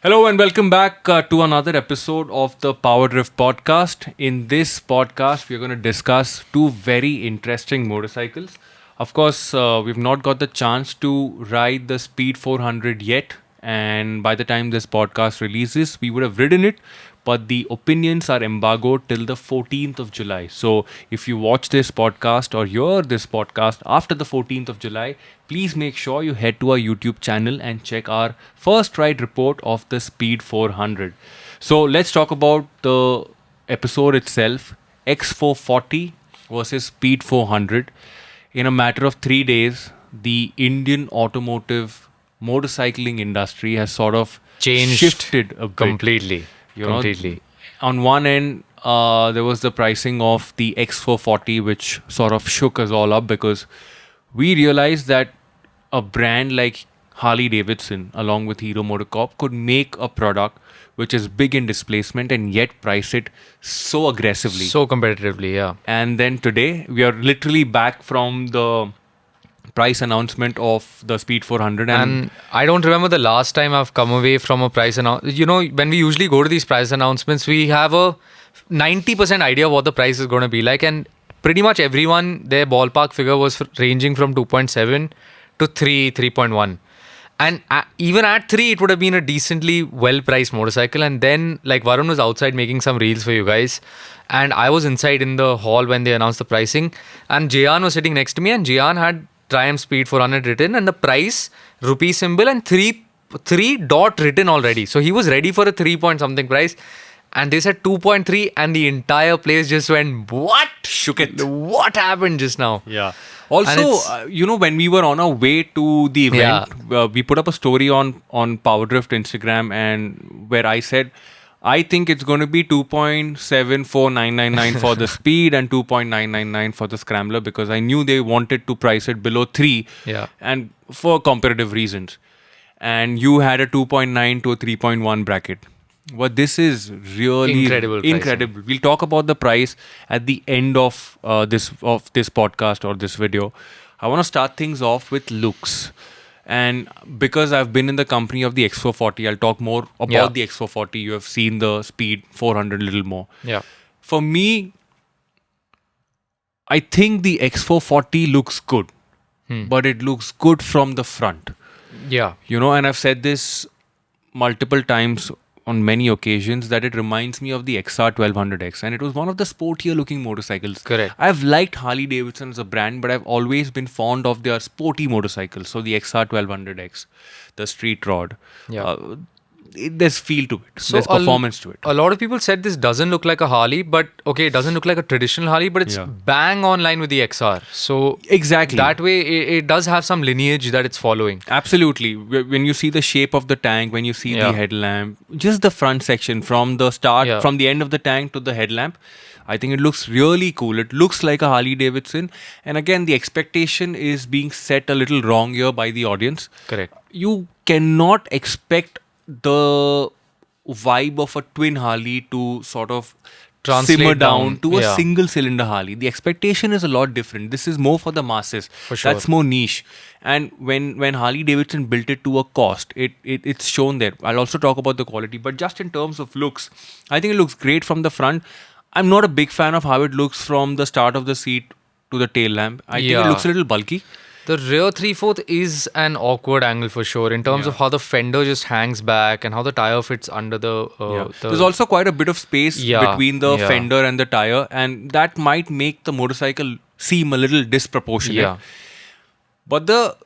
Hello and welcome back to another episode of the Powerdrift Podcast. In this podcast, we're going to discuss two very interesting motorcycles. Of course, we've not got the chance to ride the Speed 400 yet, and by the time this podcast releases, we would have ridden it. But the opinions are embargoed till the 14th of July. So if you watch this podcast or hear this podcast after the 14th of July, please make sure you head to our YouTube channel and check our first ride report of the Speed 400. So let's talk about the episode itself, X440 versus Speed 400. In a matter of 3 days, the Indian automotive motorcycling industry has sort of Changed shifted a bit. completely. You know, Completely. on one end, there was the pricing of the X440, which sort of shook us all up because we realized that a brand like Harley-Davidson, along with Hero MotoCorp, could make a product which is big in displacement and yet price it so aggressively. So competitively, yeah. And then today, we are literally back from the price announcement of the Speed 400 And I don't remember the last time I've come away from a price announcement. You know, when we usually go to these price announcements, we have a 90% idea what the price is going to be like. And pretty much everyone, their ballpark figure was ranging from 2.7 to 3, 3.1. And even at 3, it would have been a decently well-priced motorcycle. And then, like, Varun was outside making some reels for you guys. And I was inside in the hall when they announced the pricing. And Jayan was sitting next to me. And Jayan had Triumph Speed 400 written. And the price, rupee symbol, and 3 dot written already. So he was ready for a 3 point something price. And they said 2.3. And the entire place just went, what? shook it. What happened just now? Yeah. And Also, it's- when we were on our way to the event, we put up a story on Powerdrift Instagram, and where I said, I think it's going to be 2.74999 for the Speed and 2.999 for the Scrambler, because I knew they wanted to price it below 3, Yeah. and for comparative reasons. And you had a 2.9 to a 3.1 bracket. But this is really Incredible pricing. incredible. We'll talk about the price at the end of this podcast or this video. I want to start things off with looks, and because I've been in the company of the X440, I'll talk more about Yeah. the X440. You have seen the Speed 400 a little more. Yeah. For me, I think the X440 looks good, but it looks good from the front. Yeah. And I've said this multiple times on many occasions that it reminds me of the XR 1200X, and it was one of the sportier looking motorcycles. Correct. I've liked Harley-Davidson as a brand, but I've always been fond of their sporty motorcycles. So the XR 1200X, the Street Rod, Yeah. there's feel to it. So There's performance to it. A lot of people said this doesn't look like a Harley, but okay, it doesn't look like a traditional Harley, but it's Yeah. bang on line with the XR. So Exactly. that way, it does have some lineage that it's following. Absolutely. When you see the shape of the tank, when you see Yeah. the headlamp, just the front section from the start, Yeah. from the end of the tank to the headlamp, I think it looks really cool. It looks like a Harley Davidson. And again, the expectation is being set a little wrong here by the audience. Correct. You cannot expect the vibe of a twin Harley to sort of Translate simmer down down, to a yeah. single cylinder Harley. The expectation is a lot different. This is more for the masses. For sure. That's more niche. And when Harley Davidson built it to a cost, it's shown there. I'll also talk about the quality, but just in terms of looks, I think it looks great from the front. I'm not a big fan of how it looks from the start of the seat to the tail lamp. I think it Yeah. looks a little bulky. The rear 3/4 is an awkward angle for sure in terms of how the fender just hangs back and how the tire fits under the. There's also quite a bit of space Yeah, between the yeah. fender and the tire, and that might make the motorcycle seem a little disproportionate. Yeah. But the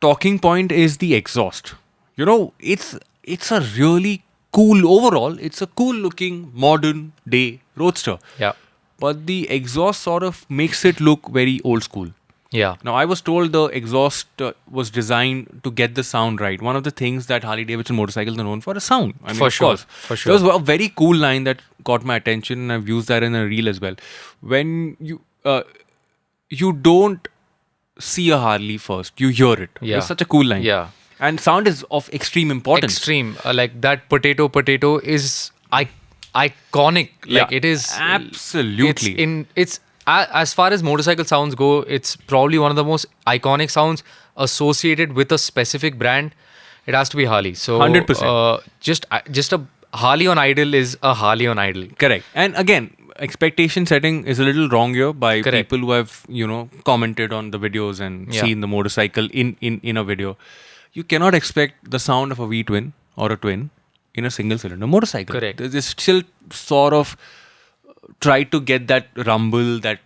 talking point is the exhaust. It's a really cool overall. It's a cool looking modern day roadster. Yeah. But the exhaust sort of makes it look very old school. Yeah. Now, I was told the exhaust was designed to get the sound right. One of the things that Harley-Davidson motorcycles are known for is sound. I mean, For of sure. course. For sure. There was a very cool line that caught my attention, and I've used that in a reel as well. When you don't see a Harley first, you hear it. Yeah. It's such a cool line. Yeah. And sound is of extreme importance. Extreme. Like that potato is iconic. Like Yeah, it is. absolutely. It's as far as motorcycle sounds go, it's probably one of the most iconic sounds associated with a specific brand. It has to be Harley. So 100%. Just a Harley on idle is a Harley on idle. Correct. And again, expectation setting is a little wrong here by Correct. people who have, commented on the videos and seen the motorcycle in a video. You cannot expect the sound of a V-twin or a twin in a single cylinder motorcycle. Correct. They still sort of try to get that rumble, that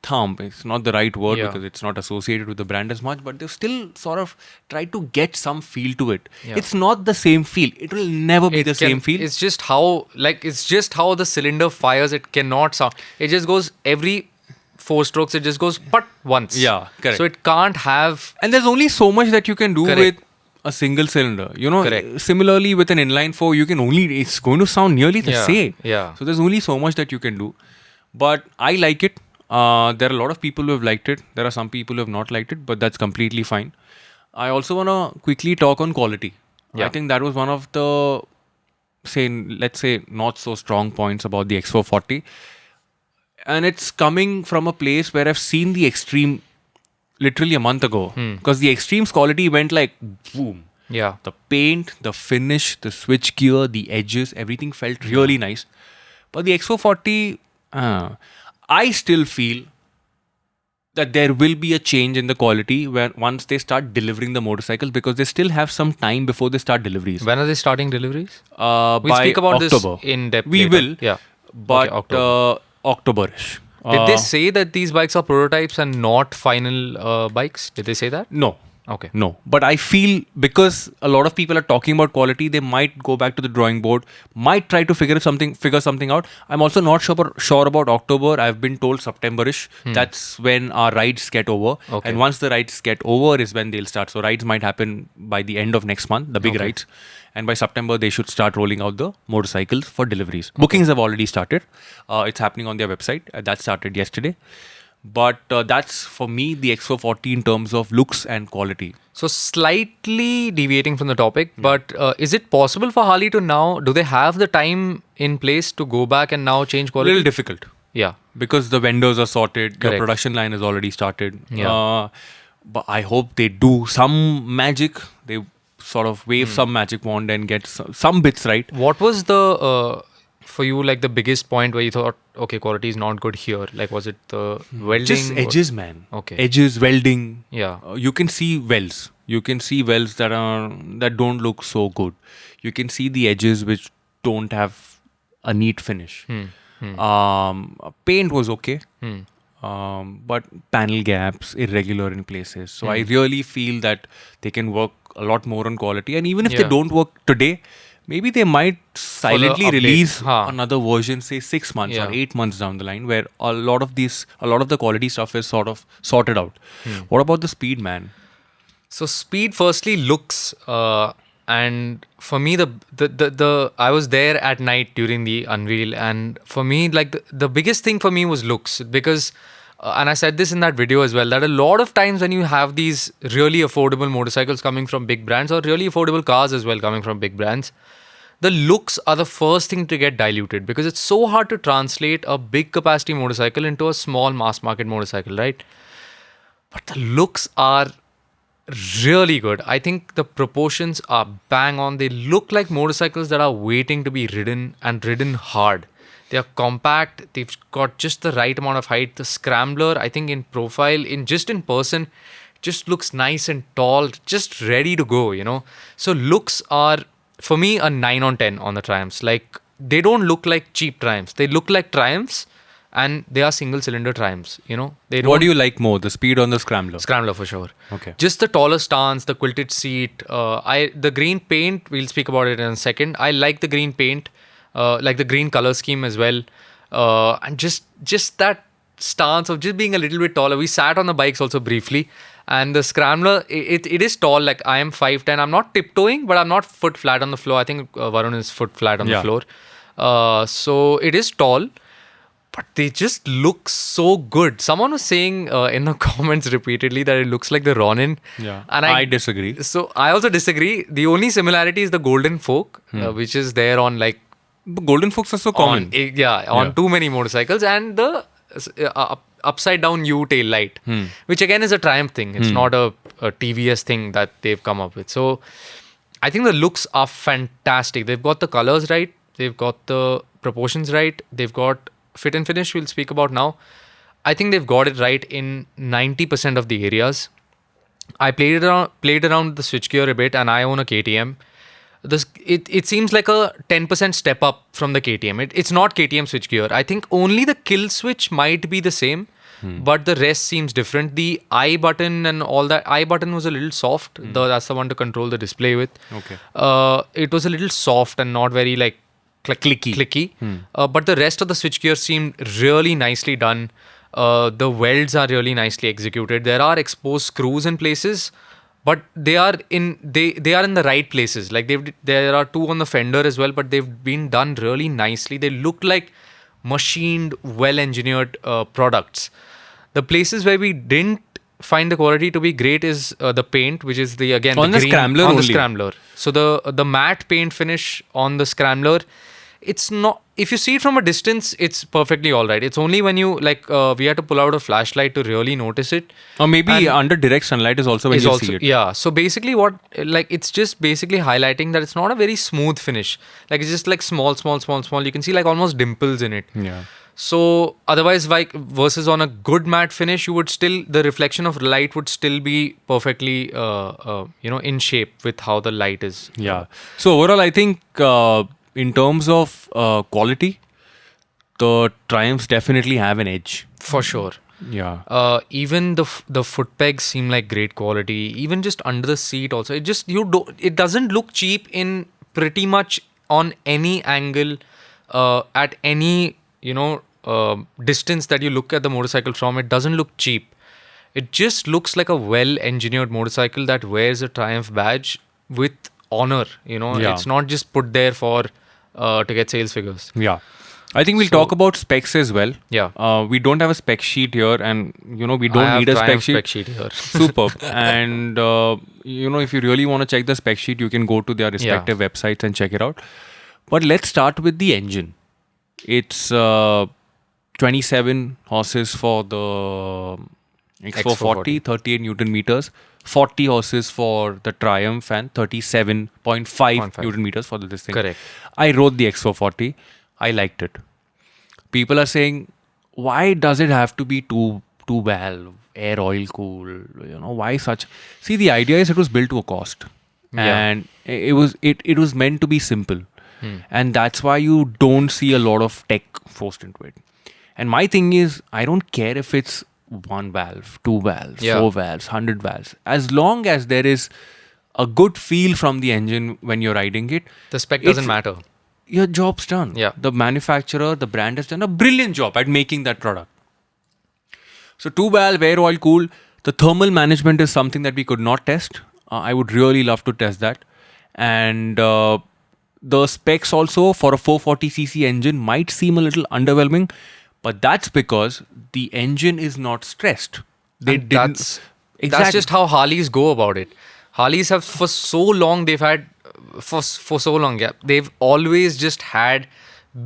thump. It's not the right word because it's not associated with the brand as much, but they still sort of try to get some feel to it. Yeah. It's not the same feel. It will never be the same feel. It's just how the cylinder fires. It cannot sound. It just goes every 4 strokes. It just goes but once. Yeah, correct. So it can't have. And there's only so much that you can do Correct. with a single cylinder. Correct. Similarly with an inline 4, it's going to sound nearly the same. Yeah. So there's only so much that you can do. But I like it. There are a lot of people who have liked it. There are some people who have not liked it, but that's completely fine. I also want to quickly talk on quality. Yeah. I think that was one of the, let's say, not so strong points about the X440. And it's coming from a place where I've seen the Extreme literally a month ago. Because the Extreme's quality went like boom. Yeah. The paint, the finish, the switch gear, the edges, everything felt really nice. But the X440, I still feel that there will be a change in the quality once they start delivering the motorcycles, because they still have some time before they start deliveries. When are they starting deliveries? We'll We'll speak about October. this in depth. We later. will. Yeah. But October. October-ish. Did they say that these bikes are prototypes and not final bikes? Did they say that? No. Okay. No. But I feel because a lot of people are talking about quality, they might go back to the drawing board, might try to figure something out. I'm also not sure about October. I've been told September-ish. That's when our rides get over. Okay. And once the rides get over is when they'll start. So rides might happen by the end of next month, the big rides. And by September, they should start rolling out the motorcycles for deliveries. Bookings have already started. It's happening on their website. That started yesterday. But that's for me the X440 in terms of looks and quality. So slightly deviating from the topic, but is it possible for Harley to now, do they have the time in place to go back and now change A quality? little difficult. Yeah. Because the vendors are sorted, your Correct. production line has already started. Yeah. But I hope they do some magic. They sort of wave some magic wand and get some bits right. What was the, for you, like the biggest point where you thought, okay, quality is not good here? Like, was it the welding? Just edges, man. Okay. Edges, welding. Yeah. You can see wells. You can see wells that don't look so good. You can see the edges which don't have a neat finish. Paint was okay. But panel gaps, irregular in places. So I really feel that they can work a lot more on quality. And even if they don't work today, maybe they might silently update. release Huh. another version, say 6 months or 8 months down the line, where a lot of the quality stuff is sort of sorted out. What about the speed, man? So speed, firstly, looks, and for me, the I was there at night during the unveil, and for me, like the biggest thing for me was looks, because, and I said this in that video as well, that a lot of times when you have these really affordable motorcycles coming from big brands, or really affordable cars as well coming from big brands, the looks are the first thing to get diluted, because it's so hard to translate a big capacity motorcycle into a small mass market motorcycle, right? But the looks are really good. I think the proportions are bang on. They look like motorcycles that are waiting to be ridden, and ridden hard. They are compact. They've got just the right amount of height. The Scrambler, I think in profile, in person, just looks nice and tall, just ready to go, So looks are, for me, a 9 on 10 on the Triumphs. Like, they don't look like cheap Triumphs. They look like Triumphs, and they are single cylinder Triumphs, They don't. What do you like more, the speed or the Scrambler? Scrambler for sure. Okay. Just the taller stance, the quilted seat. The green paint, we'll speak about it in a second. I like the green paint, like the green color scheme as well. And just that stance of just being a little bit taller. We sat on the bikes also briefly. And the Scrambler, it is tall. Like, I am 5'10". I'm not tiptoeing, but I'm not foot flat on the floor. I think Varun is foot flat on the floor. So it is tall. But they just look so good. Someone was saying in the comments repeatedly that it looks like the Ronin. Yeah, and I disagree. So I also disagree. The only similarity is the Golden Fork, which is there on like... But Golden Forks are so common. On too many motorcycles. And the upside down U tail light, which again is a Triumph thing. It's not a TVS thing that they've come up with. So I think the looks are fantastic. They've got the colors right. They've got the proportions right. They've got fit and finish. We'll speak about now. I think they've got it right in 90% of the areas. I played around the switchgear a bit, and I own a KTM. It seems like a 10% step up from the KTM. It's not KTM switchgear. I think only the kill switch might be the same, but the rest seems different. The I button and all that. I button was a little soft. That's the one to control the display with. Okay. It was a little soft and not very like clicky. But the rest of the switchgear seemed really nicely done. The welds are really nicely executed. There are exposed screws in places, but they are in the right places. Like there are two on the fender as well, but they've been done really nicely. They look like machined, well-engineered products. The places where we didn't find the quality to be great is the paint, which is the On the green, scrambler on the only. scrambler. So the matte paint finish on the scrambler, it's not. If you see it from a distance, it's perfectly all right. It's only when you we had to pull out a flashlight to really notice it. Or maybe And under direct sunlight is also when is you also see it. yeah. So basically, it's just basically highlighting that it's not a very smooth finish. Like it's just like small. You can see like almost dimples in it. Yeah. So otherwise, like versus on a good matte finish, you would still the reflection of light would still be perfectly in shape with how the light is. Yeah. So overall, I think in terms of quality, the Triumphs definitely have an edge. For sure. Yeah. Even the foot pegs seem like great quality. Even just under the seat also, it doesn't look cheap in pretty much on any angle, at any distance that you look at the motorcycle from. It doesn't look cheap. It just looks like a well-engineered motorcycle that wears a Triumph badge with honor. Yeah. It's not just put there for to get sales figures. Yeah. I think we'll talk about specs as well. Yeah. We don't have a spec sheet here, and we I don't have need a Triumph spec sheet here. Superb. And if you really want to check the spec sheet, you can go to their respective websites and check it out. But let's start with the engine. It's 27 horses for the X440, 38 Newton meters, 40 horses for the Triumph, and 37.5 Newton meters for this thing. Correct. I rode the X440. I liked it. People are saying, why does it have to be two valve, air oil cool? Why such? See, the idea is it was built to a cost, and it was meant to be simple, and that's why you don't see a lot of tech forced into it. And my thing is, I don't care if it's one valve, two valves, four valves, 100 valves, as long as there is a good feel from the engine when you're riding it. The spec doesn't matter. Your job's done. Yeah. The manufacturer, the brand has done a brilliant job at making that product. So 2-valve, air oil cool. The thermal management is something that we could not test. I would really love to test that. And the specs also for a 440cc engine might seem a little underwhelming, but that's because the engine is not stressed. That's just how Harleys go about it. Harleys have for so long they've always just had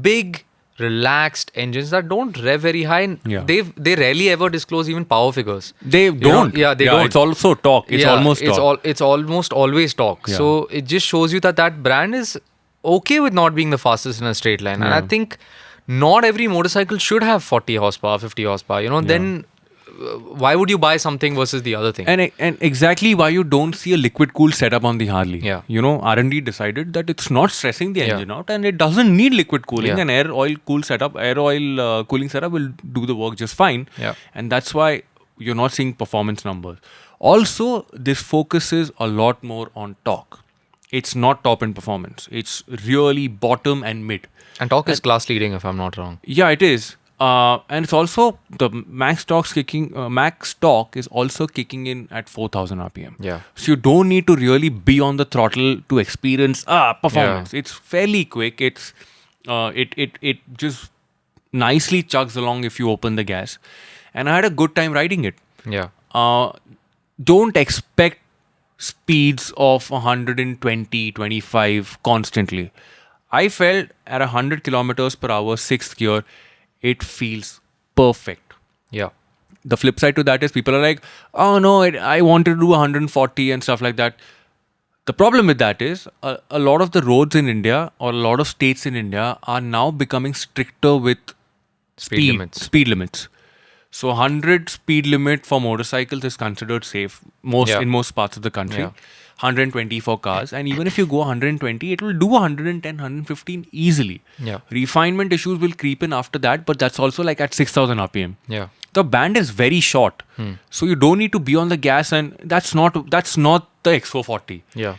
big relaxed engines that don't rev very high. Yeah. They rarely ever disclose even power figures. They don't. They don't. It's also torque. It's almost torque. It's almost always torque. Yeah. So it just shows you that brand is okay with not being the fastest in a straight line. And I think not every motorcycle should have 40 horsepower, 50 horsepower. Then why would you buy something versus the other thing? And exactly why you don't see a liquid cool setup on the Harley. Yeah. R&D decided that it's not stressing the engine out, and it doesn't need liquid cooling. Yeah. An air oil cooling setup will do the work just fine. Yeah. And that's why you're not seeing performance numbers. Also, this focuses a lot more on torque. It's not top end performance. It's really bottom and mid. And torque is class leading, if I'm not wrong. Yeah, it is. And it's also the max torque is also kicking in at 4,000 RPM. Yeah. So you don't need to really be on the throttle to experience performance. Yeah. It's fairly quick. It's it just nicely chugs along if you open the gas. And I had a good time riding it. Yeah. Don't expect speeds of 120, 25 constantly. I felt at 100 kilometers per hour, 6th gear, it feels perfect. Yeah. The flip side to that is people are like, oh no, I wanted to do 140 and stuff like that. The problem with that is a lot of the roads in India or a lot of states in India are now becoming stricter with speed limits. So 100 speed limit for motorcycles is considered safe in most parts of the country. Yeah. 120 for cars, and even if you go 120, it will do 110, 115 easily. Yeah. Refinement issues will creep in after that, but that's also like at 6,000 RPM. Yeah. The band is very short, so you don't need to be on the gas, and that's not the X440. Yeah.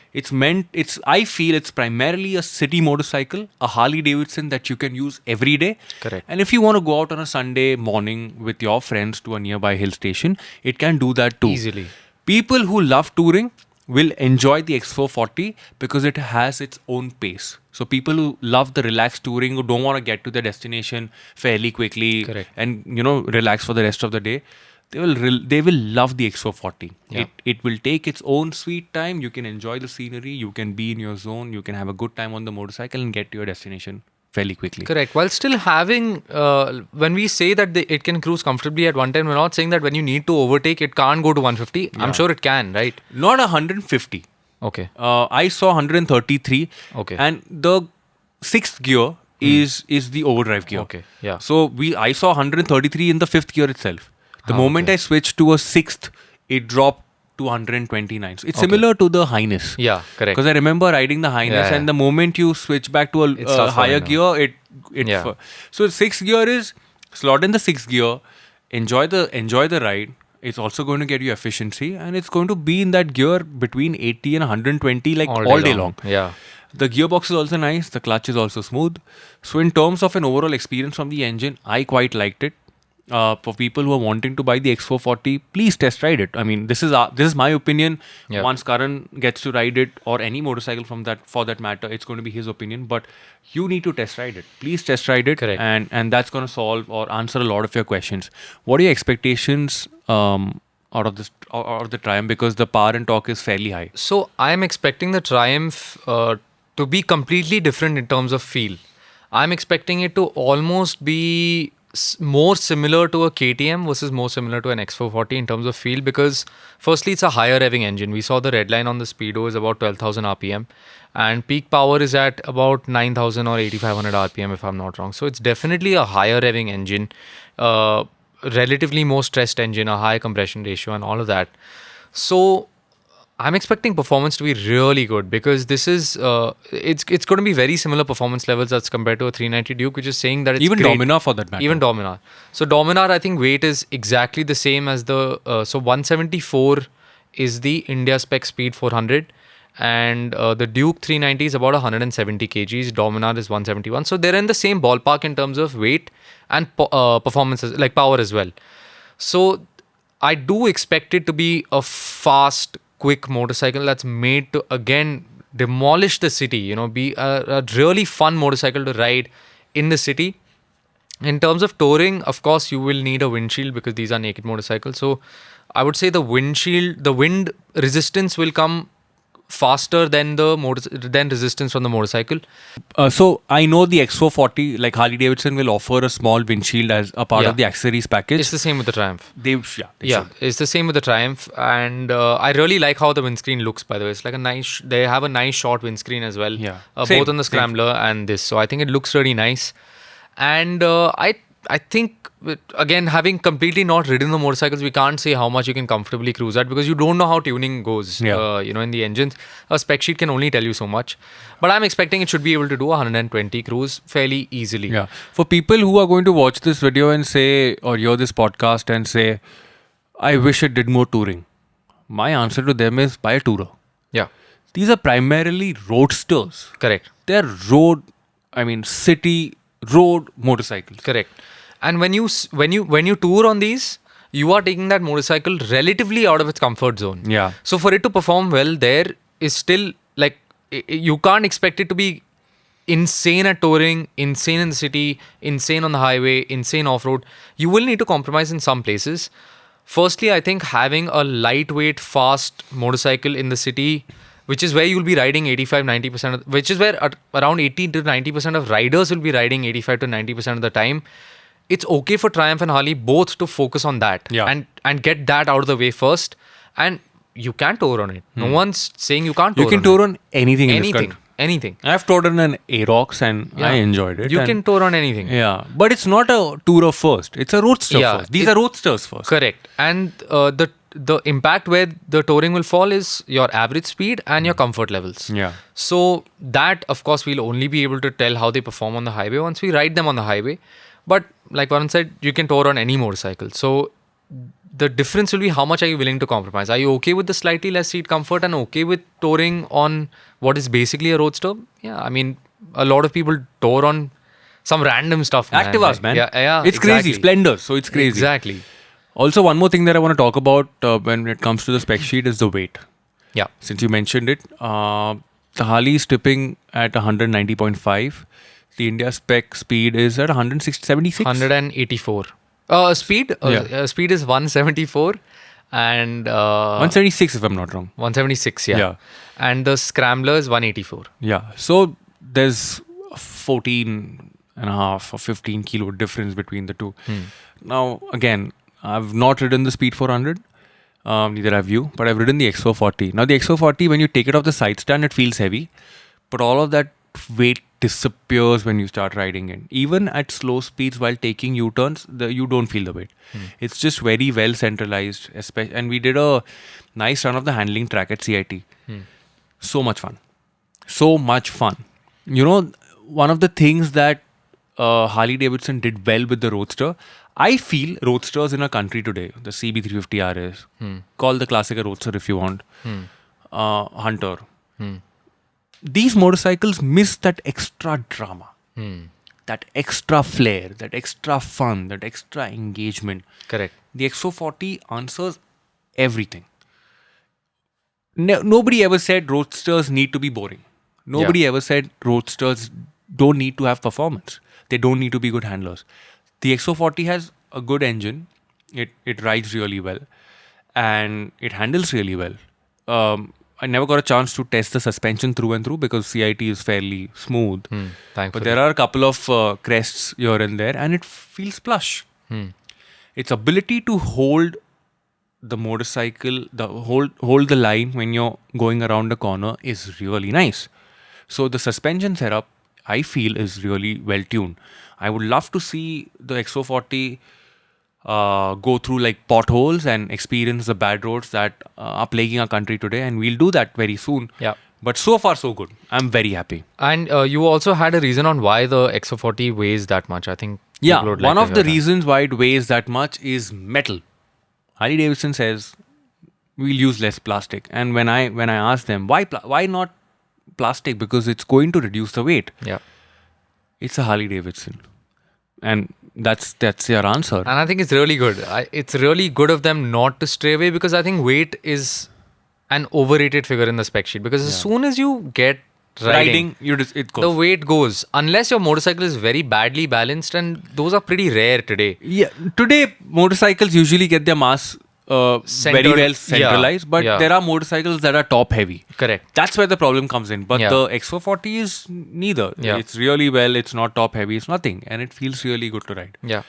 I feel it's primarily a city motorcycle, a Harley-Davidson that you can use every day. Correct. And if you want to go out on a Sunday morning with your friends to a nearby hill station, it can do that too. Easily. People who love touring will enjoy the X440 because it has its own pace. So people who love the relaxed touring, who don't want to get to their destination fairly quickly, Correct. and relax for the rest of the day, they will love the X440. Yeah. It will take its own sweet time. You can enjoy the scenery. You can be in your zone. You can have a good time on the motorcycle and get to your destination fairly quickly. Correct. While still having, when we say that it can cruise comfortably at 110, we're not saying that when you need to overtake, it can't go to 150. I'm sure it can, right? Not 150. Okay. I saw 133. Okay. And the sixth gear is the overdrive gear. Okay. Yeah. So I saw 133 in the fifth gear itself. The moment I switched to a sixth, it dropped to 129. So it's similar to the Highness. Yeah, correct. Because I remember riding the Highness, and the moment you switch back to a higher gear, so sixth gear is slot in the sixth gear, enjoy the ride. It's also going to get you efficiency, and it's going to be in that gear between 80 and 120 like all day long. Yeah. The gearbox is also nice. The clutch is also smooth. So in terms of an overall experience from the engine, I quite liked it. For people who are wanting to buy the X440, please test ride it. I mean, this is my opinion. Yeah. Once Karan gets to ride it, or any motorcycle for that matter, it's going to be his opinion. But you need to test ride it. Please test ride it. Correct. And that's going to solve or answer a lot of your questions. What are your expectations out of the Triumph? Because the power and torque is fairly high. So I'm expecting the Triumph to be completely different in terms of feel. I'm expecting it to almost be more similar to a KTM versus more similar to an X440 in terms of feel, because firstly it's a higher revving engine. We saw the red line on the speedo is about 12,000 RPM, and peak power is at about 9,000 or 8,500 RPM if I'm not wrong. So it's definitely a higher revving engine, relatively more stressed engine, a high compression ratio and all of that. So I'm expecting performance to be really good, because this is it's going to be very similar performance levels as compared to a 390 Duke, which is saying that it's Even great. Dominar for that matter. Even Dominar. So Dominar, I think weight is exactly the same as the so 174 is the India spec speed 400, and the Duke 390 is about 170 kgs. Dominar is 171. So they're in the same ballpark in terms of weight and performance, like power as well. So I do expect it to be a fast, quick motorcycle that's made to again demolish the city, be a really fun motorcycle to ride in the city. In terms of touring, of course you will need a windshield because these are naked motorcycles. So I would say the wind resistance will come faster than than resistance from the motorcycle. So I know the X440, like Harley-Davidson, will offer a small windshield as a part of the accessories package. It's the same with the Triumph. They should. It's the same with the Triumph, and I really like how the windscreen looks. By the way, it's like they have a nice short windscreen as well. Yeah, both on the Scrambler and this. So I think it looks really nice, and I think, again, having completely not ridden the motorcycles, we can't say how much you can comfortably cruise at, because you don't know how tuning goes. In the engines, a spec sheet can only tell you so much. But I'm expecting it should be able to do 120 cruise fairly easily. Yeah. For people who are going to watch this video and say, or hear this podcast and say, I wish it did more touring, my answer to them is buy a tourer. Yeah. These are primarily roadsters. Correct. They're city road motorcycles. Correct. And when you tour on these, you are taking that motorcycle relatively out of its comfort zone. Yeah. So for it to perform well, there is still, like, you can't expect it to be insane at touring, insane in the city, insane on the highway, insane off-road. You will need to compromise in some places. Firstly, I think having a lightweight, fast motorcycle in the city, which is where you'll be riding 85-90%, which is where around 80 to 90% of riders will be riding 85 to 90% of the time. It's okay for Triumph and Harley both to focus on that and get that out of the way first. And you can tour on it. No one's saying you can't tour You can on tour on anything in this anything. country. Anything. I've toured on an Aerox and I enjoyed it. You and can tour on anything. Yeah, but it's not a tourer first. It's a roadster first. These are roadsters first. Correct. And the impact where the touring will fall is your average speed and your comfort levels. Yeah. So that, of course, we'll only be able to tell how they perform on the highway once we ride them on the highway. But like Varun said, you can tour on any motorcycle. So the difference will be how much are you willing to compromise. Are you okay with the slightly less seat comfort and okay with touring on what is basically a roadster? Yeah, I mean, a lot of people tour on some random stuff. Activas, man. Yeah, it's crazy. Splendors. So it's crazy. Exactly. Also, one more thing that I want to talk about when it comes to the spec sheet is the weight. Yeah. Since you mentioned it, the Harley is tipping at 190.5. The India spec speed is at 176. 184. Speed? Yeah. Speed is 174 and... 176 if I'm not wrong. 176, yeah. And the Scrambler is 184. Yeah. So there's 14 and a half or 15 kilo difference between the two. Now, again, I've not ridden the Speed 400. Neither have you. But I've ridden the X440. Now, the X440, when you take it off the side stand, it feels heavy. But all of that weight disappears when you start riding it. Even at slow speeds while taking U-turns, you don't feel the weight. It's just very well centralized. And we did a nice run of the handling track at CIT. So much fun. So much fun. You know, one of the things that Harley-Davidson did well with the Roadster, I feel roadsters in our country today, the CB350 RS, call the classic a roadster if you want, Hunter. These motorcycles miss that extra drama, that extra flair, that extra fun, that extra engagement. Correct. The X440 answers everything. Nobody ever said roadsters need to be boring. Nobody ever said roadsters don't need to have performance. They don't need to be good handlers. The X440 has a good engine. It rides really well. And it handles really well. I never got a chance to test the suspension through and through because CIT is fairly smooth. But there are a couple of crests here and there and it feels plush. Its ability to hold the motorcycle, hold the line when you're going around the corner is really nice. So the suspension setup, I feel, is really well tuned. I would love to see the X440 go through like potholes and experience the bad roads that are plaguing our country today, and we'll do that very soon. Yeah. But so far so good. I'm very happy. And you also had a reason on why the X440 weighs that much. I think. Yeah. One of the reasons why it weighs that much is metal. Harley-Davidson says we'll use less plastic, and when I ask them why not plastic, because it's going to reduce the weight. Yeah. It's a Harley-Davidson. And that's their answer. And I think it's really good. It's really good of them not to stray away, because I think weight is an overrated figure in the spec sheet. Because as soon as you get riding it goes. The weight goes. Unless your motorcycle is very badly balanced, and those are pretty rare today. Yeah. Today, motorcycles usually get their mass very well centralized, but there are motorcycles that are top heavy. Correct. That's where the problem comes in. But the X440 is neither. Yeah. It's really well. It's not top heavy. It's nothing, and it feels really good to ride. Yeah.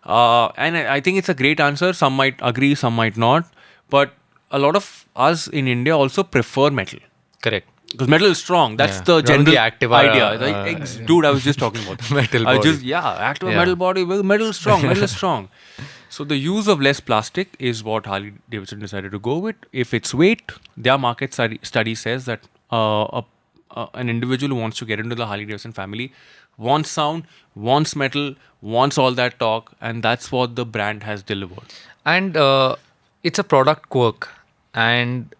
And I think it's a great answer. Some might agree, some might not. But a lot of us in India also prefer metal. Correct. Because metal is strong. That's the general idea. Dude, I was just talking about metal body. Activa metal body. Metal is strong. Metal is strong. So the use of less plastic is what Harley-Davidson decided to go with. If it's weight, their market study says that an individual who wants to get into the Harley-Davidson family wants sound, wants metal, wants all that torque, and that's what the brand has delivered. And it's a product quirk. And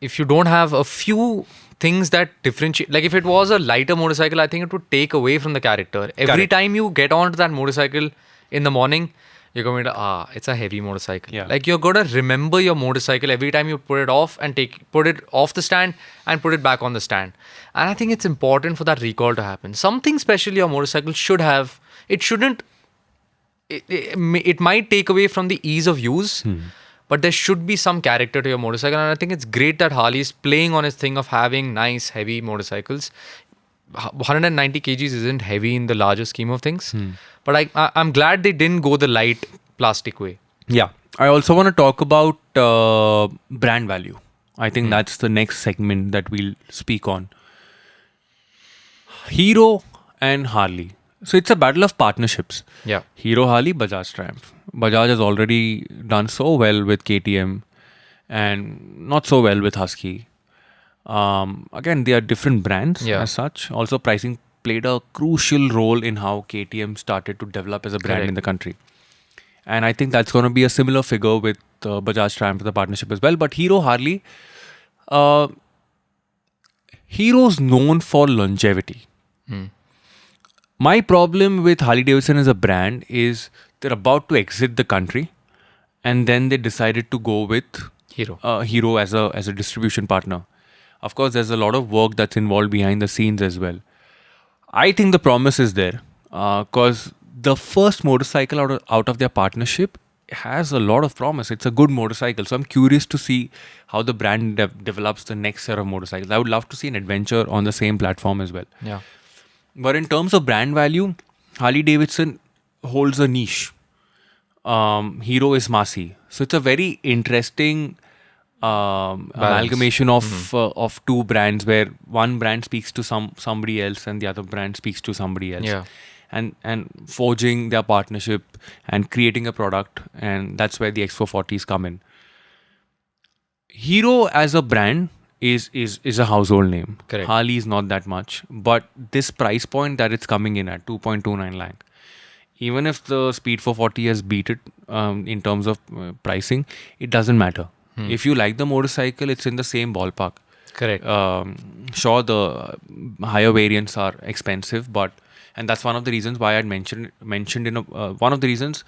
if you don't have a few things that differentiate, like if it was a lighter motorcycle, I think it would take away from the character. Every time you get onto that motorcycle in the morning, you're going to, it's a heavy motorcycle. Yeah. Like you're going to remember your motorcycle every time you put it off and put it off the stand and put it back on the stand. And I think it's important for that recall to happen. Something special your motorcycle should have. It shouldn't, it might take away from the ease of use, but there should be some character to your motorcycle. And I think it's great that Harley is playing on his thing of having nice, heavy motorcycles. 190 kgs isn't heavy in the larger scheme of things. But I'm glad they didn't go the light plastic way. Yeah. I also want to talk about brand value. I think that's the next segment that we'll speak on. Hero and Harley. So it's a battle of partnerships. Yeah. Hero, Harley, Bajaj, Triumph. Bajaj has already done so well with KTM and not so well with Husky. Again, they are different brands as such. Also, pricing played a crucial role in how KTM started to develop as a brand in the country. And I think that's going to be a similar figure with Bajaj Triumph, the partnership as well. But Hero, Harley, Hero's known for longevity. My problem with Harley-Davidson as a brand is they're about to exit the country and then they decided to go with Hero as a distribution partner. Of course, there's a lot of work that's involved behind the scenes as well. I think the promise is there because the first motorcycle out of their partnership has a lot of promise. It's a good motorcycle. So I'm curious to see how the brand develops the next set of motorcycles. I would love to see an adventure on the same platform as well. Yeah. But in terms of brand value, Harley-Davidson holds a niche. Hero is massy. So it's a very interesting amalgamation of two brands where one brand speaks to somebody else and the other brand speaks to somebody else. Yeah. And forging their partnership and creating a product, and that's where the X440s come in. Hero as a brand is a household name. Correct. Harley is not that much, but this price point that it's coming in at 2.29 lakh, even if the Speed 440 has beat it in terms of pricing, it doesn't matter. If you like the motorcycle, it's in the same ballpark. Correct. Sure, the higher variants are expensive, and that's one of the reasons why I'd mentioned in one of the reasons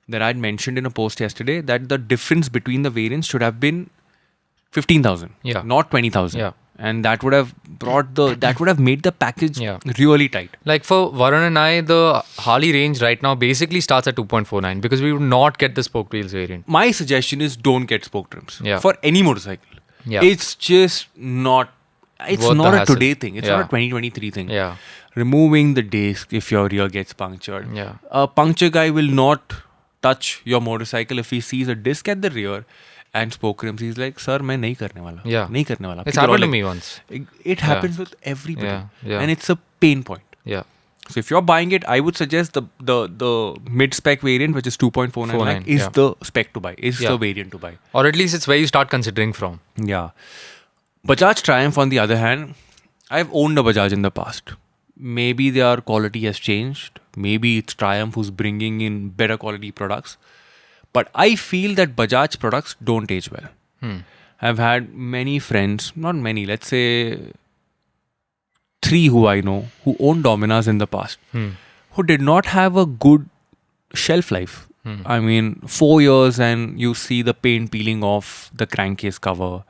that I'd mentioned in a post yesterday that the difference between the variants should have been 15,000, not 20,000. Yeah. And that would have made the package really tight. Like for Varun and I, the Harley range right now basically starts at 2.49 because we would not get the spoke wheels variant. My suggestion is don't get spoke trims for any motorcycle. Yeah. It's just not. It's worth not the a today thing. It's not a 2023 thing. Yeah. Removing the disc if your rear gets punctured. Yeah. A puncture guy will not touch your motorcycle if he sees a disc at the rear and spoke rims. He's like, sir, मैं नहीं करने वाला. Yeah. नहीं करने वाला. It's happened to me once. It happens with everybody. Yeah. And it's a pain point. Yeah. So if you're buying it, I would suggest the mid-spec variant, which is 2.49 lakh, is the spec to buy, is the variant to buy. Or at least it's where you start considering from. Yeah. Bajaj Triumph, on the other hand, I've owned a Bajaj in the past. Maybe their quality has changed. Maybe it's Triumph who's bringing in better quality products. But I feel that Bajaj products don't age well. I've had many friends, not many, let's say 3 who I know, who owned Dominas in the past, who did not have a good shelf life. I mean, 4 years and you see the paint peeling off the crankcase cover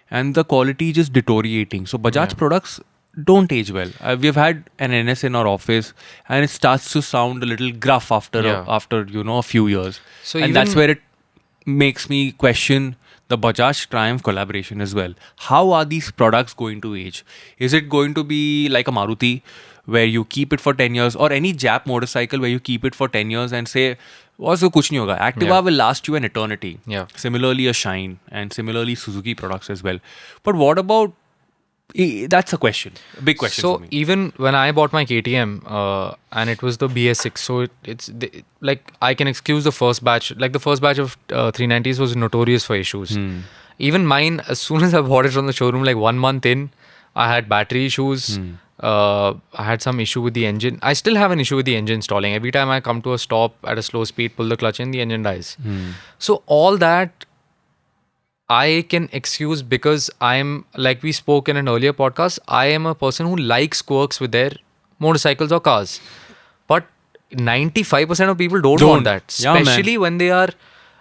and the quality just deteriorating. So Bajaj products don't age well. We've had an NS in our office and it starts to sound a little gruff after a few years. So and that's where it makes me question the Bajaj Triumph collaboration as well. How are these products going to age? Is it going to be like a Maruti where you keep it for 10 years, or any Jap motorcycle where you keep it for 10 years and say, "Waso kuch nahi hoga. Activa will last you an eternity." Yeah. Similarly, a Shine, and similarly Suzuki products as well. But what about? That's a question, a big question for me. So even when I bought my KTM and it was the BS6, so it's like I can excuse the first batch. Like the first batch of 390s was notorious for issues. Even mine, as soon as I bought it from the showroom, like 1 month in, I had battery issues. I had some issue with the engine. I still have an issue with the engine stalling. Every time I come to a stop at a slow speed, pull the clutch in, the engine dies. So all that I can excuse because I'm, like we spoke in an earlier podcast, I am a person who likes quirks with their motorcycles or cars. But 95% of people don't want that. Especially when they are...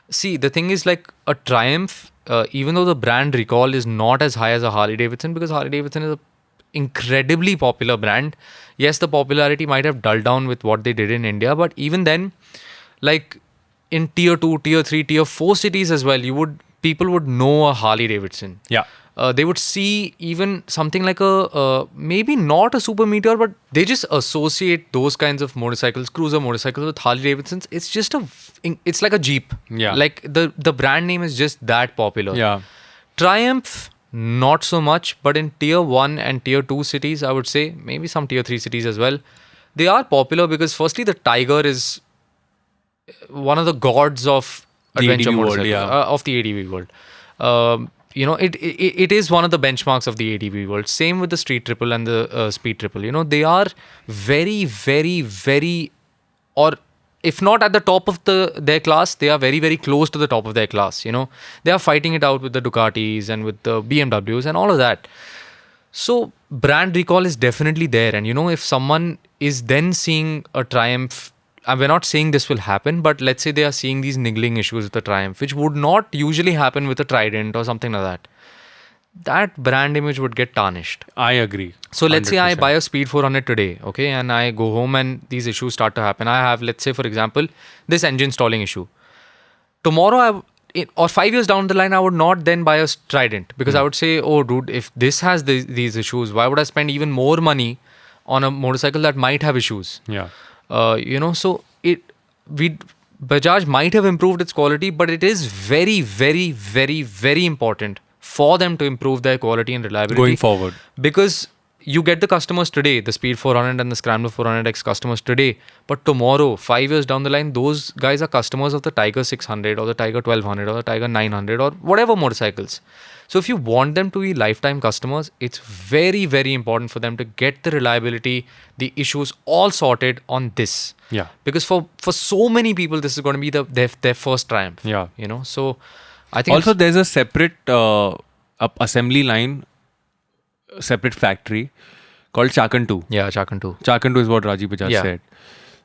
See, the thing is like a Triumph, even though the brand recall is not as high as a Harley-Davidson, because Harley-Davidson is an incredibly popular brand. Yes, the popularity might have dulled down with what they did in India, but even then, like in tier 2, tier 3, tier 4 cities as well, people would know a Harley-Davidson. Yeah. They would see even something like a, maybe not a Super Meteor, but they just associate those kinds of motorcycles, cruiser motorcycles with Harley-Davidsons. It's just it's like a Jeep. Yeah. Like the brand name is just that popular. Yeah. Triumph, not so much, but in tier 1 and tier 2 cities, I would say, maybe some tier 3 cities as well, they are popular because firstly, the Tiger is one of the gods of The adventure ADV world, motorcycle, yeah. of the ADV world. It is one of the benchmarks of the ADV world. Same with the Street Triple and the Speed Triple. They are very, very, very, or if not at the top of their class, they are very, very close to the top of their class. They are fighting it out with the Ducatis and with the BMWs and all of that. So brand recall is definitely there. And if someone is then seeing a Triumph, and we're not saying this will happen, but let's say they are seeing these niggling issues with the Triumph, which would not usually happen with a Trident or something like that. That brand image would get tarnished. I agree. So let's say I 100%. buy a Speed 400 today, okay, and I go home and these issues start to happen. I have, let's say, for example, this engine stalling issue. Tomorrow, or 5 years down the line, I would not then buy a Trident because I would say, oh, dude, if this has these issues, why would I spend even more money on a motorcycle that might have issues? Yeah. So Bajaj might have improved its quality, but it is very, very, very, very important for them to improve their quality and reliability Going forward. because you get the customers today, the Speed 400 and the Scrambler 400X customers today, but tomorrow, 5 years down the line, those guys are customers of the Tiger 600 or the Tiger 1200 or the Tiger 900 or whatever motorcycles. So if you want them to be lifetime customers, it's very, very important for them to get the reliability, the issues all sorted on this. Yeah. Because for so many people, this is going to be their first Triumph. Yeah. So I think Also, there's a separate assembly line, separate factory called Chakan 2. yeah, Chakan 2. Chakan 2 is what Rajiv Bajaj Yeah. said.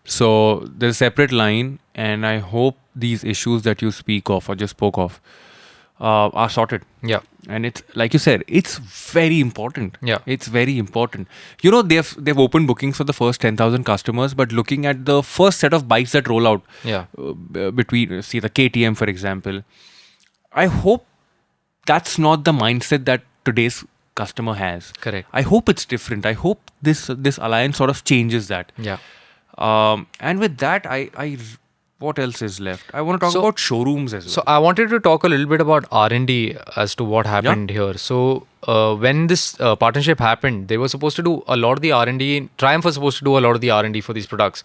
So there's a separate line, and I hope these issues that you speak of or just spoke of are sorted. Yeah. And it's like you said, it's very important. Yeah. It's very important. They've opened bookings for the first 10,000 customers, but looking at the first set of bikes that roll out Yeah. between, see, the KTM, for example, I hope that's not the mindset that today's customer has. Correct. I hope it's different. I hope this alliance sort of changes that. Yeah. And with that, I what else is left? I want to talk about showrooms as well. So I wanted to talk a little bit about R&D as to what happened here. So when this partnership happened, they were supposed to do a lot of the R&D. Triumph was supposed to do a lot of the R&D for these products.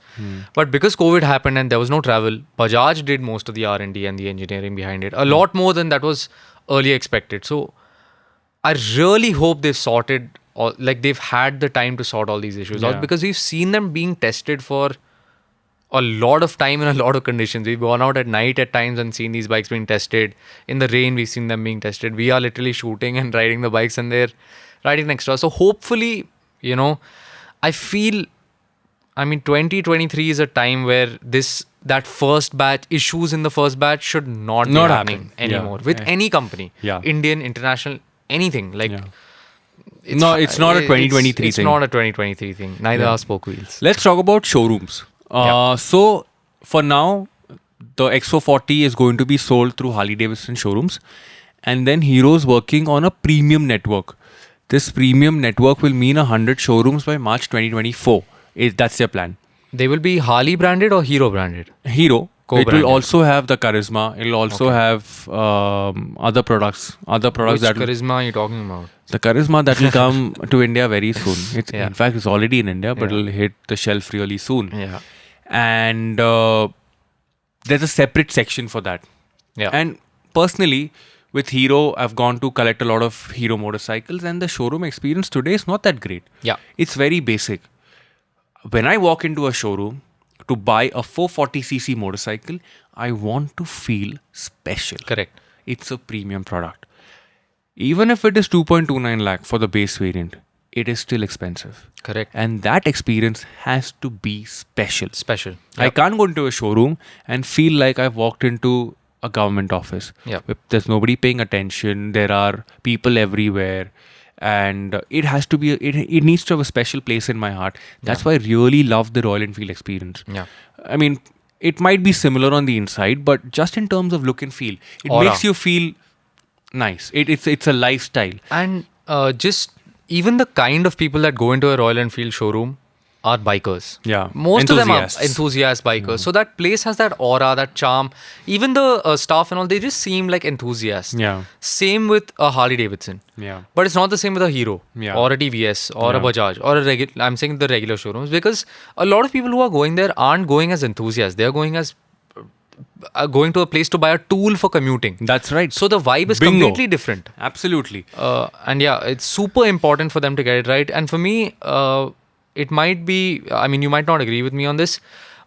But because COVID happened and there was no travel, Bajaj did most of the R&D and the engineering behind it. A lot more than that was earlier expected. So I really hope they've sorted, they've had the time to sort all these issues out, because we've seen them being tested for a lot of time in a lot of conditions. We've gone out at night at times and seen these bikes being tested. In the rain, we've seen them being tested. We are literally shooting and riding the bikes and they're riding next to us. So hopefully, I feel, 2023 is a time where that first batch, issues in the first batch should not be happening anymore with any company. Yeah. Indian, international, anything. It's not a 2023 thing. It's not a 2023 thing. Neither are spoke wheels. Let's talk about showrooms. So for now, the X440 is going to be sold through Harley-Davidson showrooms, and then Hero's working on a premium network. This premium network will mean 100 showrooms by March 2024. That's their plan. They will be Harley branded or Hero branded? Hero. It Co-branded. will also have the Charisma. It will also have other products. Which that Charisma are you talking about? the Charisma that will come to India very soon. Yeah. In fact, it's already in India, but it'll hit the shelf really soon. Yeah. And there's a separate section for that. Yeah. And personally, with Hero, I've gone to collect a lot of Hero motorcycles, and the showroom experience today is not that great. Yeah. It's very basic. When I walk into a showroom to buy a 440cc motorcycle, I want to feel special. Correct. It's a premium product. Even if it is 2.29 lakh for the base variant, it is still expensive. Correct. And that experience has to be special. Special. I can't go into a showroom and feel like I've walked into a government office. Yep. There's nobody paying attention. There are people everywhere. And it has to be, it needs to have a special place in my heart. That's why I really love the Royal Enfield experience. Yeah. I mean, it might be similar on the inside, but just in terms of look and feel, it Aura. makes you feel nice. It's a lifestyle. And just even the kind of people that go into a Royal Enfield showroom, are bikers. Yeah. Most of them are Enthusiasts. enthusiast bikers. So that place has that aura, that charm. Even the staff and all, they just seem like enthusiasts. Yeah. Same with a Harley-Davidson. Yeah. But it's not the same with a Hero Yeah. or a TVS or a Yeah. Bajaj or I'm saying the regular showrooms, because a lot of people who are going there aren't going as enthusiasts. They are going as going to a place to buy a tool for commuting. That's right. So the vibe is Bingo. completely different. Absolutely. And yeah, it's super important for them to get it right. And for me, it might be, I mean, you might not agree with me on this,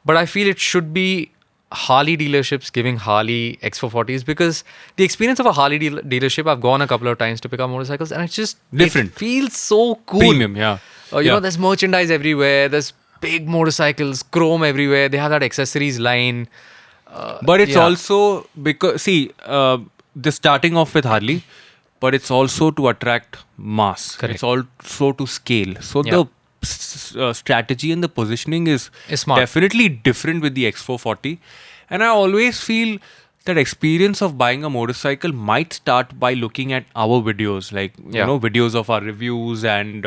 but I feel it should be Harley dealerships giving Harley X440s, because the experience of a Harley dealership, I've gone a couple of times to pick up motorcycles, and it's just Different. It feels so cool. Premium, yeah. You know, there's merchandise everywhere. There's big motorcycles, chrome everywhere. They have that accessories line. But it's yeah. also because, see, they're starting off with Harley, but it's also to attract mass. Correct. It's also to scale. So Yeah. the strategy and the positioning is smart. definitely different with the X440. And I always feel that experience of buying a motorcycle might start by looking at our videos, like Yeah. videos of our reviews and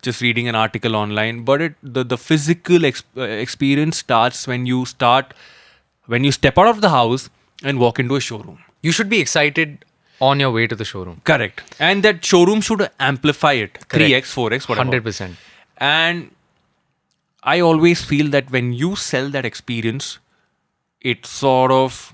just reading an article online. But the physical experience starts when you step out of the house and walk into a showroom. You should be excited on your way to the showroom. Correct. And that showroom should amplify it. 3x, 4x, whatever. 100%. And I always feel that when you sell that experience, it sort of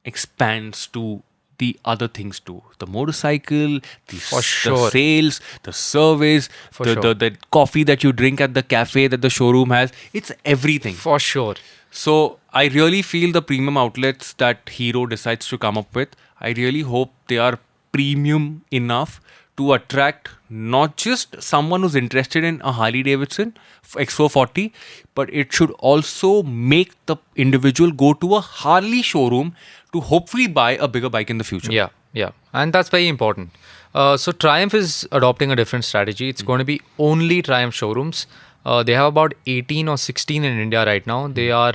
expands to the other things too. The motorcycle, the sure. sales, the service, the coffee that you drink at the cafe that the showroom has. It's everything. For sure. So I really feel the premium outlets that Hero decides to come up with, I really hope they are premium enough to attract not just someone who's interested in a Harley-Davidson X440, but it should also make the individual go to a Harley showroom to hopefully buy a bigger bike in the future. Yeah. And that's very important. So Triumph is adopting a different strategy. It's going to be only Triumph showrooms. They have about 18 or 16 in India right now. They are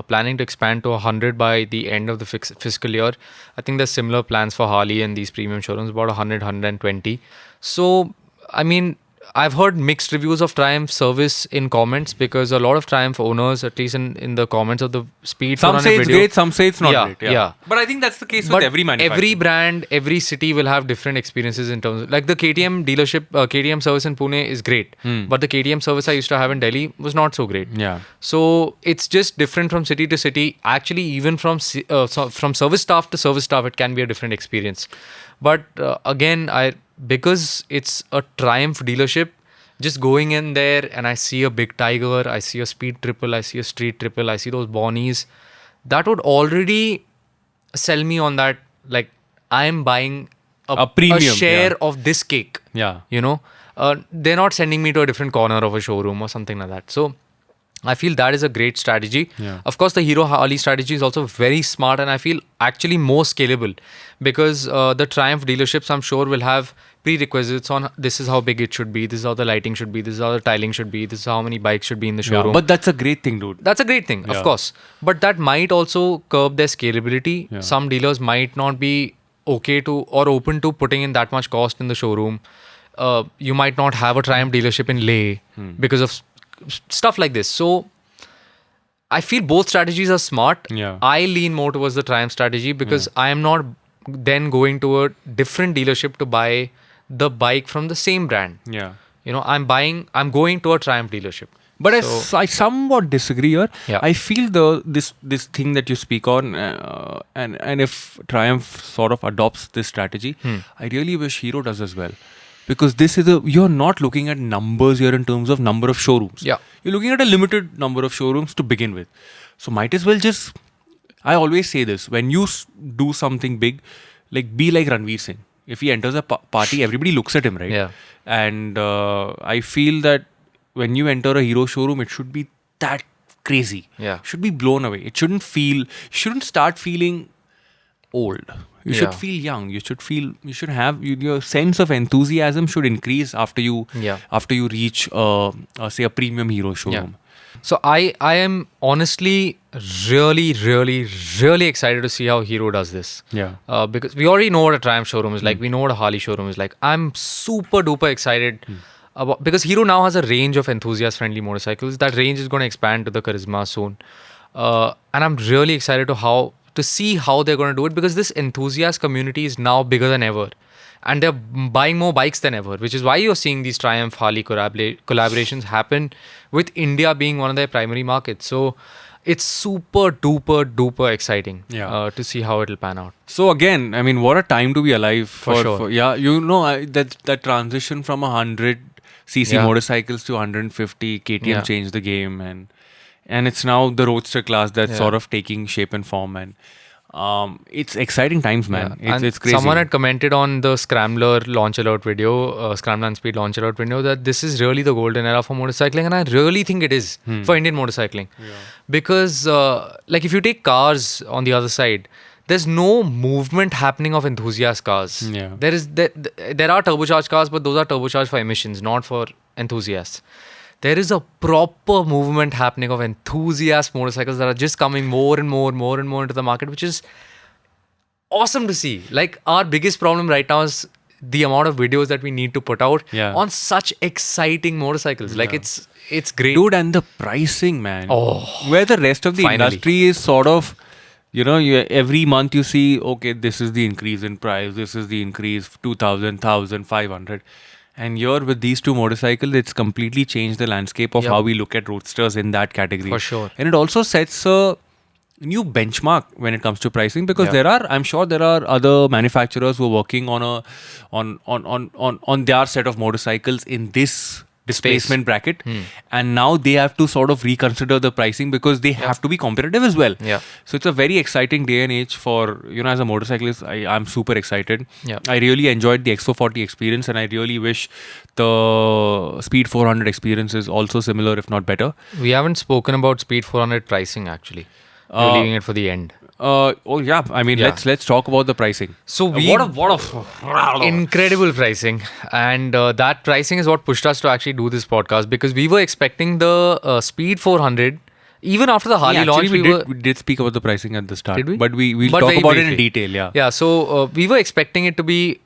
planning to expand to 100 by the end of the fiscal year. I think there's similar plans for Harley and these premium showrooms, about 100, 120. So, I mean, I've heard mixed reviews of Triumph service in comments, because a lot of Triumph owners, at least in the comments of the speed Some on say a it's video, great, some say it's not great. Yeah. But I think that's the case but with every manufacturer. every brand, every city will have different experiences in terms of, like the KTM dealership, KTM service in Pune is great. But the KTM service I used to have in Delhi was not so great. Yeah. So it's just different from city to city. Actually, even from service staff to service staff, it can be a different experience. But again, because it's a Triumph dealership, just going in there and I see a big Tiger, I see a Speed Triple, I see a Street Triple, I see those Bonnies, that would already sell me on that, like, I'm buying a premium, share of this cake. Yeah. You know, they're not sending me to a different corner of a showroom or something like that. So I feel that is a great strategy. Yeah. Of course, the Hero Harley strategy is also very smart, and I feel actually more scalable, because the Triumph dealerships, I'm sure, will have prerequisites on this is how big it should be, this is how the lighting should be, this is how the tiling should be, this is how many bikes should be in the showroom. But that's a great thing, dude. That's a great thing, of course. But that might also curb their scalability. Yeah. Some dealers might not be okay to or open to putting in that much cost in the showroom. You might not have a Triumph dealership in Leh because of stuff like this. So I feel both strategies are smart. Yeah. I lean more towards the Triumph strategy, because I am not then going to a different dealership to buy the bike from the same brand. Yeah. You know, I'm going to a Triumph dealership. But I somewhat disagree here. Yeah. I feel this thing that you speak on, and if Triumph sort of adopts this strategy, I really wish Hero does as well. Because you're not looking at numbers here in terms of number of showrooms. Yeah. You're looking at a limited number of showrooms to begin with. So might as well I always say this, when you do something big, like be like Ranveer Singh. If he enters a party, everybody looks at him, right? Yeah. And I feel that when you enter a Hero showroom, it should be that crazy. Yeah. Should be blown away. It shouldn't start feeling old. You should feel young. You should have your sense of enthusiasm should increase after you reach say a premium Hero showroom. So I am honestly really, really, really excited to see how Hero does this. Yeah. Because we already know what a Triumph showroom is like. We know what a Harley showroom is like. I'm super duper excited. because Hero now has a range of enthusiast-friendly motorcycles. That range is going to expand to the Charisma soon, and I'm really excited to see how they're going to do it, because this enthusiast community is now bigger than ever, and they're buying more bikes than ever, which is why you're seeing these Triumph Harley collaborations happen, with India being one of their primary markets. So it's super duper exciting to see how it'll pan out. So again, I mean, what a time to be alive For sure. that transition from 100cc motorcycles to 150, KTM changed the game, and it's now the roadster class that's sort of taking shape and form, and it's exciting times, man. It's crazy. Someone had commented on the Scrambler launch alert video, Scrambler and Speed launch alert video, that this is really the golden era for motorcycling, and I really think it is for Indian motorcycling. Because like if you take cars on the other side, there's no movement happening of enthusiast cars. There are turbocharged cars, but those are turbocharged for emissions, not for enthusiasts. There is a proper movement happening of enthusiast motorcycles that are just coming more and more into the market, which is awesome to see. Like, our biggest problem right now is the amount of videos that we need to put out on such exciting motorcycles. Like, it's great. Dude, and the pricing, man. Where the rest of the industry is sort of, every month you see, okay, this is the increase in price, this is the increase, 2,000, 1,500. And here with these two motorcycles, it's completely changed the landscape of how we look at roadsters in that category. For sure. And it also sets a new benchmark when it comes to pricing, because I'm sure there are other manufacturers who are working on their set of motorcycles in this displacement bracket, and now they have to sort of reconsider the pricing, because they have to be competitive as well. So it's a very exciting day and age for, as a motorcyclist. I'm super excited. I really enjoyed the X440 experience, and I really wish the Speed 400 experience is also similar, if not better. We haven't spoken about Speed 400 pricing, actually. We're leaving it for the end. Let's talk about the pricing. So what incredible pricing, and that pricing is what pushed us to actually do this podcast, because we were expecting the Speed 400 even after the Harley launch. We did speak about the pricing at the start. Did we? But we'll talk about it in detail. So we were expecting it to be,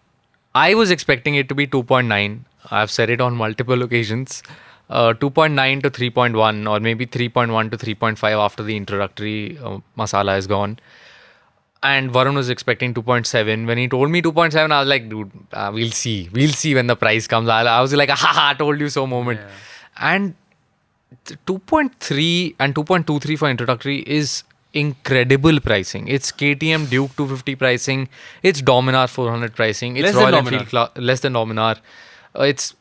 I was expecting it to be 2.9. I've said it on multiple occasions. 2.9 to 3.1, or maybe 3.1 to 3.5 after the introductory masala is gone. And Varun was expecting 2.7. When he told me 2.7, I was like, dude, we'll see. We'll see when the price comes. I was like, I told you so moment. And 2.3 and 2.23 for introductory is incredible pricing. It's KTM Duke 250 pricing. It's Dominar 400 pricing. It's Royal Enfield less than Dominar. It's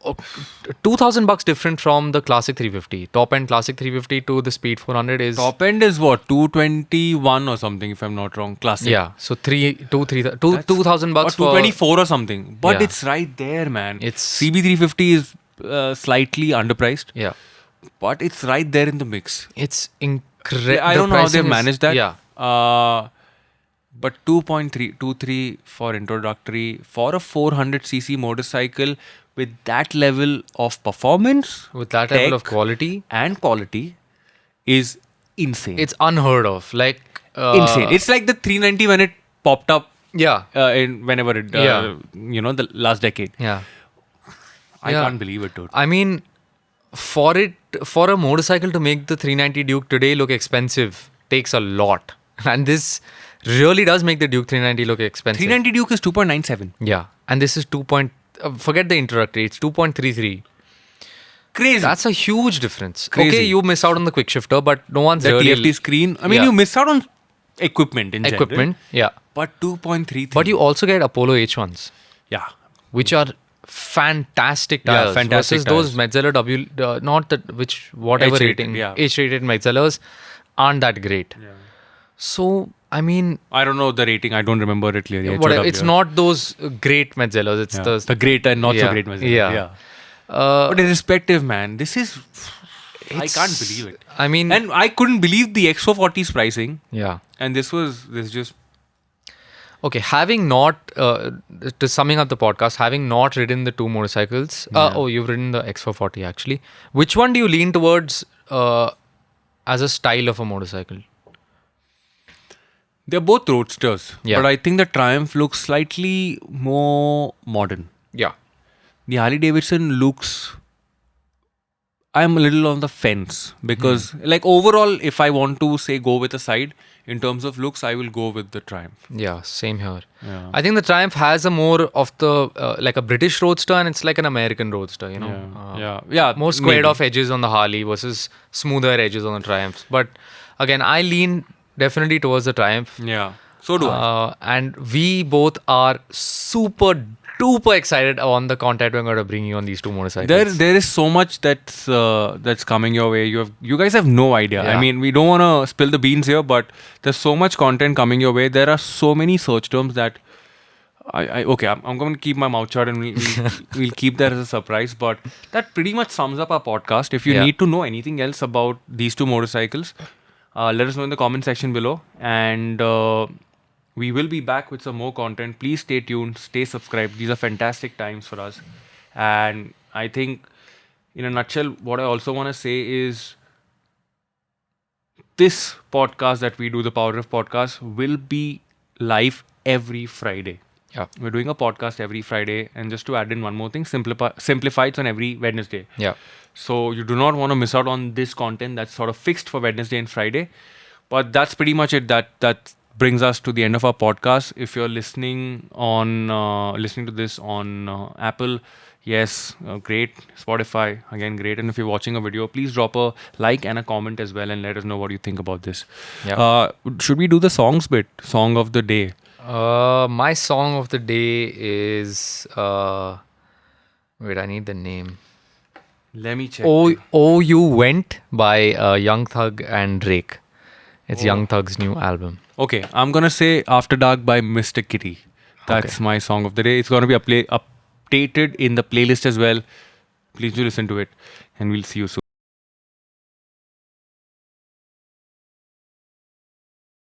$2,000 different from the Classic 350. Top end Classic 350 to the Speed 400 is... Top end is what? 221 or something, if I'm not wrong. Classic. Yeah. So $2,000 for... 224 or something. But it's right there, man. CB350 is slightly underpriced. Yeah. But it's right there in the mix. It's incredible. I don't know how they've managed that. Yeah. But 2.323 for introductory for a 400cc motorcycle with that level of performance, with that level of quality is insane. It's unheard of. Like insane. It's like the 390 when it popped up. Yeah. Whenever it, the last decade. Yeah. I can't believe it, dude. I mean, for a motorcycle to make the 390 Duke today look expensive takes a lot, and this really does make the Duke 390 look expensive. 390 Duke is 2.97. Yeah, and this is forget the introductory, it's 2.33. Crazy. That's a huge difference. Crazy. Okay, you miss out on the quick shifter, but no one's the really... TFT screen. I mean, you miss out on equipment in general. Yeah. But 2.33. But you also get Apollo H1s. Yeah. Which are fantastic tires. Yeah, fantastic versus tires. those Metzeler rating. Yeah. H-rated Metzellers aren't that great. Yeah. So, I mean... I don't know the rating. I don't remember it clearly. It's not those great Metzellers. It's the great and not so great Metzellers. Yeah. But irrespective, man, this is... I can't believe it. I mean... And I couldn't believe the X440's pricing. Yeah. And this just... Okay, having not... to summing up the podcast, having not ridden the two motorcycles... you've ridden the X440 actually. Which one do you lean towards as a style of a motorcycle? They're both roadsters. Yeah. But I think the Triumph looks slightly more modern. Yeah. the Harley-Davidson looks, I'm a little on the fence because, like, overall, if I want to say go with a side in terms of looks, I will go with the Triumph. Yeah, same here. Yeah. I think the Triumph has a more of the like a British roadster, and it's like an American roadster. You know, Yeah. more squared maybe. off edges on the Harley versus smoother edges on the Triumphs. But again, I lean definitely towards the Triumph. Yeah. So do I. And we both are super duper excited on the content we're going to bring you on these two motorcycles. There is so much that's coming your way. You guys have no idea. Yeah. I mean, we don't want to spill the beans here, but there's so much content coming your way. There are so many search terms that I'm going to keep my mouth shut and we'll keep that as a surprise. But that pretty much sums up our podcast. If you Yeah. need to know anything else about these two motorcycles, let us know in the comment section below. And we will be back with some more content. Please stay tuned, stay subscribed. These are fantastic times for us. And I think, in a nutshell, what I also want to say is this podcast that we do, the Powerdrift Podcast, will be live every Friday. Yeah. We're doing a podcast every Friday. And just to add in one more thing, Simplified's on every Wednesday. Yeah. So you do not want to miss out on this content that's sort of fixed for Wednesday and Friday. But that's pretty much it. That brings us to the end of our podcast. If you're listening to this on Apple, yes, great. Spotify, again, great. And if you're watching a video, please drop a like and a comment as well and let us know what you think about this. Yeah. Should we do the songs bit? Song of the day. My song of the day is wait, I need the name. Let me check. Oh You Went by Young Thug and Drake. It's Young Thug's new album. Okay, I'm going to say After Dark by Mr. Kitty. That's my song of the day. It's going to be updated in the playlist as well. Please do listen to it and we'll see you soon.